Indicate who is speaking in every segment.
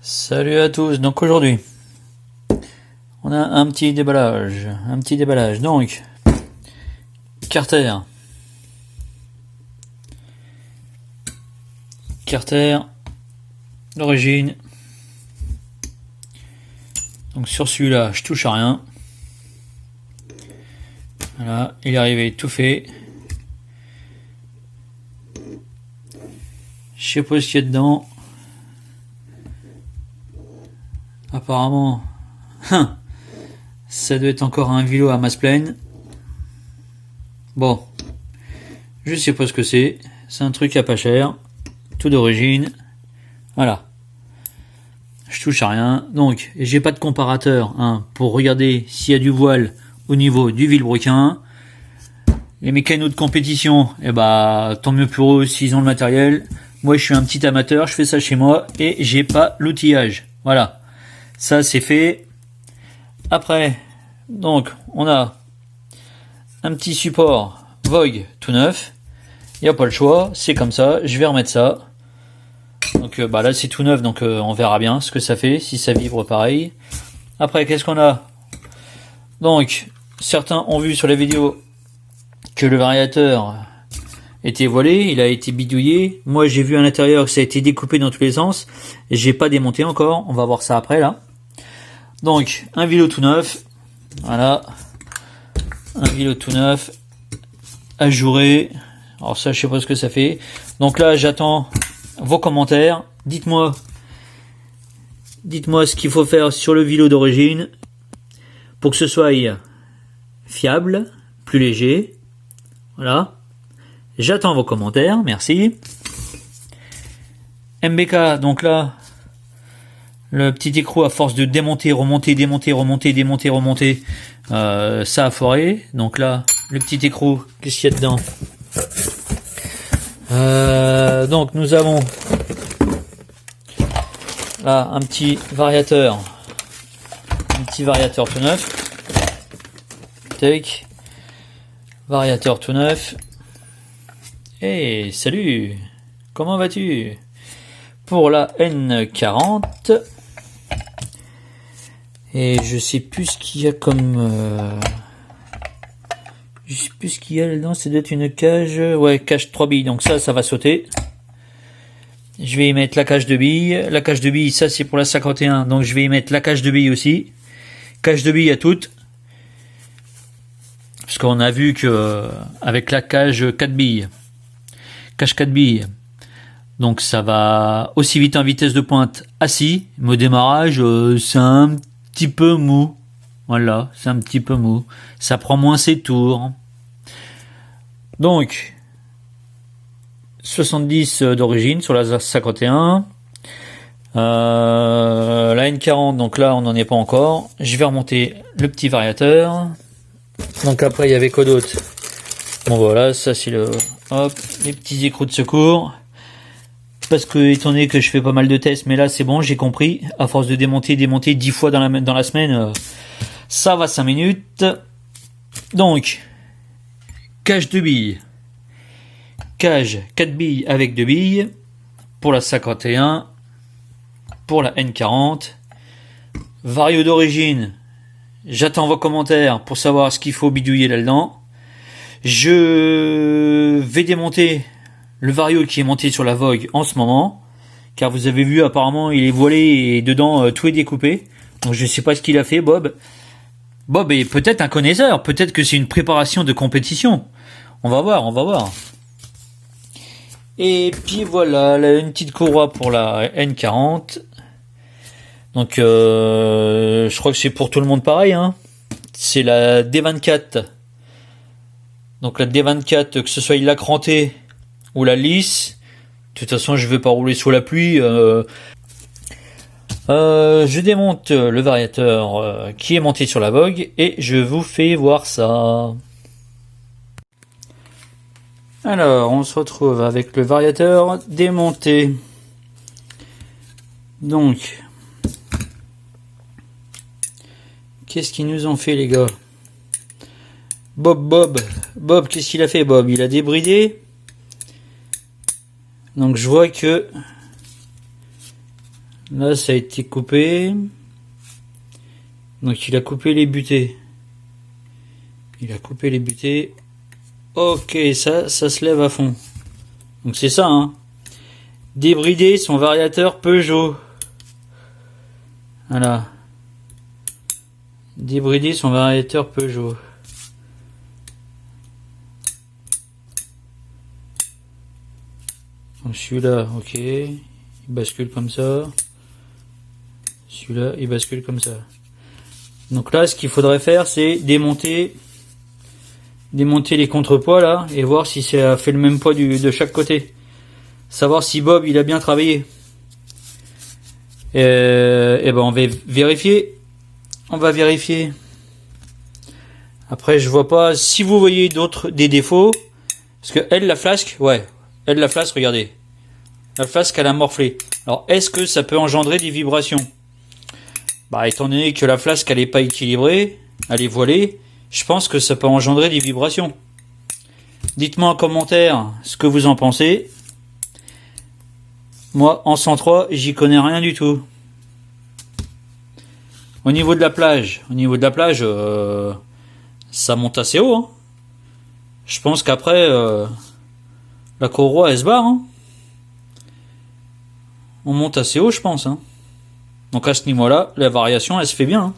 Speaker 1: Salut à tous, donc aujourd'hui on a un petit déballage, donc carter d'origine, donc sur celui-là je touche à rien, voilà, il est arrivé tout fait, je sais pas ce qu'il y a dedans. Apparemment, ça doit être encore un vélo à masse pleine. Bon, je sais pas ce que c'est. C'est un truc à pas cher, tout d'origine. Voilà. Je touche à rien. Donc, j'ai pas de comparateur pour regarder s'il y a du voile au niveau du vilebrequin. Les mécanos de compétition, tant mieux pour eux s'ils ont le matériel. Moi, je suis un petit amateur, je fais ça chez moi et j'ai pas l'outillage. Voilà. Ça c'est fait. Après, donc on a un petit support Vogue tout neuf. Il n'y a pas le choix, c'est comme ça. Je vais remettre ça. Donc là c'est tout neuf, donc on verra bien ce que ça fait, si ça vibre pareil. Après, qu'est-ce qu'on a? Donc, certains ont vu sur la vidéo que le variateur était voilé, il a été bidouillé. Moi j'ai vu à l'intérieur que ça a été découpé dans tous les sens. J'ai pas démonté encore, on va voir ça après là. Donc, un vélo tout neuf, voilà, un vélo tout neuf, ajouré, alors ça je sais pas ce que ça fait. Donc là j'attends vos commentaires, dites-moi ce qu'il faut faire sur le vélo d'origine pour que ce soit fiable, plus léger, voilà. J'attends vos commentaires, merci. MBK, donc là, le petit écrou à force de démonter, remonter, ça a foiré. Donc là, le petit écrou, qu'est-ce qu'il y a dedans? Donc nous avons là un petit variateur tout neuf. Tac, variateur tout neuf. Hey, salut, comment vas-tu? Pour la N40. Et je sais plus ce qu'il y a comme... je sais plus ce qu'il y a là-dedans, ça doit être une cage... Ouais, cage 3 billes, donc ça va sauter. Je vais y mettre la cage de billes. La cage de billes, ça c'est pour la 51, donc je vais y mettre la cage de billes aussi. Cage de billes à toutes. Parce qu'on a vu que avec la cage 4 billes, cage 4 billes, donc ça va aussi vite en vitesse de pointe assis. Mais au démarrage, c'est un petit peu mou. Voilà, c'est un petit peu mou. Ça prend moins ses tours. Donc, 70 d'origine sur la 51. La N40, donc là, on n'en est pas encore. Je vais remonter le petit variateur. Donc après, il y avait quoi d'autre? Bon voilà, ça c'est les petits écrous de secours. Parce que, étant donné que je fais pas mal de tests, mais là c'est bon, j'ai compris. À force de démonter 10 fois dans la semaine, ça va 5 minutes. Donc, cage 2 billes. Cage 4 billes avec 2 billes. Pour la 51. Pour la N40. Vario d'origine. J'attends vos commentaires pour savoir ce qu'il faut bidouiller là-dedans. Je vais démonter le vario qui est monté sur la Vogue en ce moment, car vous avez vu apparemment il est voilé et dedans tout est découpé. Donc je sais pas ce qu'il a fait Bob. Bob est peut-être un connaisseur, peut-être que c'est une préparation de compétition. On va voir. Et puis voilà, une petite courroie pour la N40. Donc je crois que c'est pour tout le monde pareil, C'est la D24. Donc la D24, que ce soit la crantée ou la lisse. De toute façon, je vais pas rouler sous la pluie. Je démonte le variateur qui est monté sur la Vogue et je vous fais voir ça. Alors, on se retrouve avec le variateur démonté. Donc, qu'est-ce qu'ils nous ont fait les gars? Bob, qu'est-ce qu'il a fait Bob? Il a débridé. Donc je vois que Là, ça a été coupé. Donc, il a coupé les butées. Il a coupé les butées. Ok, ça se lève à fond. Donc, c'est ça, hein. Débrider son variateur Peugeot. Voilà. Débrider son variateur Peugeot. Donc, celui-là, ok. Il bascule comme ça. Celui-là, il bascule comme ça. Donc là, ce qu'il faudrait faire, c'est démonter les contrepoids là et voir si ça fait le même poids de chaque côté. Savoir si Bob il a bien travaillé. Et ben on va vérifier. On va vérifier. Après, je vois pas si vous voyez des défauts. Parce que elle, la flasque, ouais. Elle, la flasque, regardez. La flasque, elle a morflé. Alors, est-ce que ça peut engendrer des vibrations? Bah, étant donné que la flasque, elle est pas équilibrée, elle est voilée, je pense que ça peut engendrer des vibrations. Dites-moi en commentaire ce que vous en pensez. Moi, en 103, j'y connais rien du tout. Au niveau de la plage, ça monte assez haut, hein. Je pense qu'après, la courroie, elle se barre, hein. On monte assez haut, je pense, hein. Donc à ce niveau-là, la variation, elle se fait bien, hein.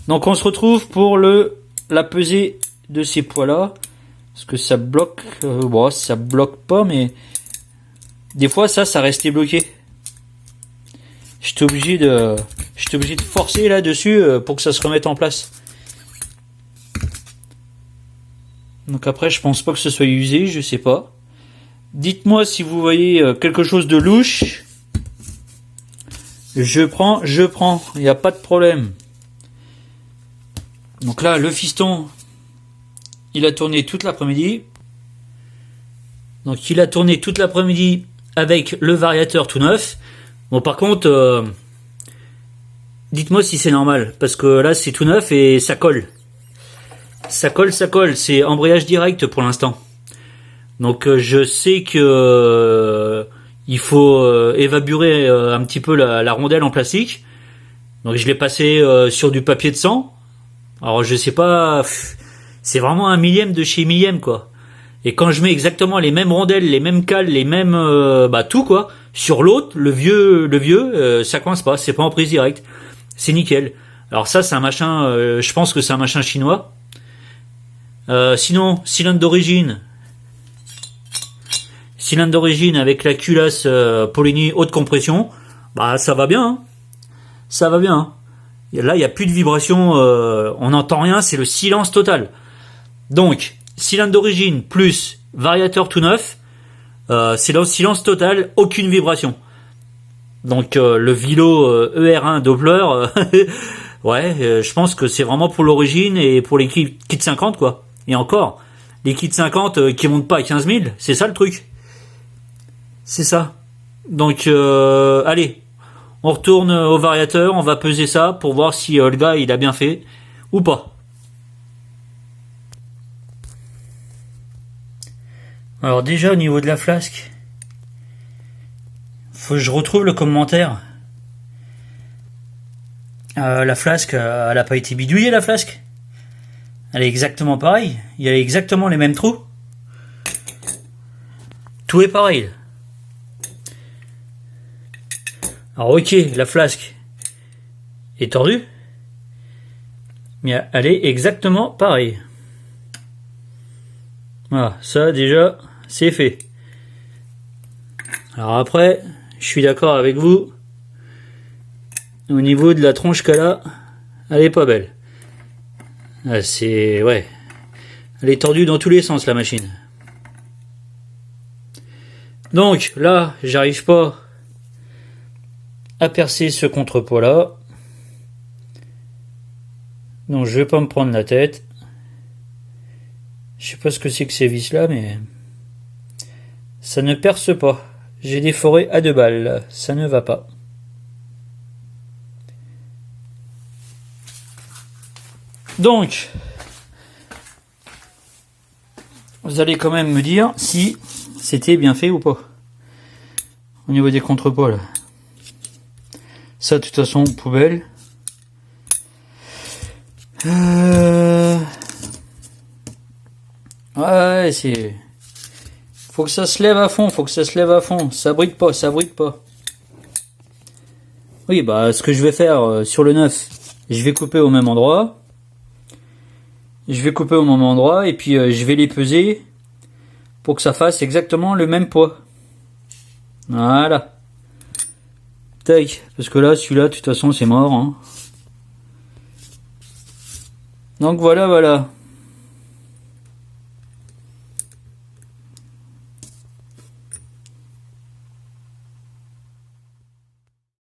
Speaker 1: Donc on se retrouve pour la pesée de ces poids-là. Parce que ça bloque, bon, ça bloque pas, mais des fois ça restait bloqué. J'étais obligé de forcer là-dessus pour que ça se remette en place. Donc après, je pense pas que ce soit usé, je sais pas. Dites-moi si vous voyez quelque chose de louche. Je prends, il n'y a pas de problème. Donc là, le fiston, il a tourné toute l'après-midi. Donc il a tourné toute l'après-midi avec le variateur tout neuf. Bon, par contre, dites-moi si c'est normal, parce que là c'est tout neuf et ça colle. Ça colle, c'est embrayage direct pour l'instant. Donc je sais que il faut évaporer un petit peu la rondelle en plastique. Donc je l'ai passé sur du papier de sang. Alors je sais pas, c'est vraiment un millième de chez millième quoi. Et quand je mets exactement les mêmes rondelles, les mêmes cales, les mêmes tout quoi, sur l'autre, le vieux, ça coince pas, c'est pas en prise directe, c'est nickel. Alors ça c'est un machin, je pense que c'est un machin chinois. Sinon cylindre d'origine avec la culasse Poligny haute compression, bah ça va bien, hein. Ça va bien. Hein. Là il y a plus de vibration, on n'entend rien, c'est le silence total. Donc cylindre d'origine plus variateur tout neuf, c'est le silence total, aucune vibration. Donc le Vilo ER1 Doppler, ouais, je pense que c'est vraiment pour l'origine et pour les kits 50 quoi. Et encore, les kits 50 qui montent pas à 15 000, c'est ça le truc. C'est ça. Donc allez, on retourne au variateur, on va peser ça pour voir si le gars il a bien fait ou pas. Alors déjà au niveau de la flasque, faut que je retrouve le commentaire. La flasque, elle a pas été bidouillée la flasque. Elle est exactement pareille. Il y a exactement les mêmes trous. Tout est pareil. Alors ok, la flasque est tordue, mais elle est exactement pareille. Voilà, ça déjà c'est fait. Alors après, je suis d'accord avec vous. Au niveau de la tronche qu'elle a, elle est pas belle. C'est ouais, elle est tordue dans tous les sens la machine. Donc là, j'arrive pas à percer ce contrepoids là. Donc je vais pas me prendre la tête. Je sais pas ce que c'est que ces vis là, mais ça ne perce pas. J'ai déforé à 2 balles, ça ne va pas. Donc, vous allez quand même me dire si c'était bien fait ou pas. Au niveau des contrepoids là. Ça, de toute façon, poubelle. Ouais, c'est... Faut que ça se lève à fond, Ça brille pas, Oui, bah, ce que je vais faire sur le 9, je vais couper au même endroit. Et puis je vais les peser pour que ça fasse exactement le même poids. Voilà. Tac, parce que là, celui-là, de toute façon, c'est mort, hein. Donc voilà.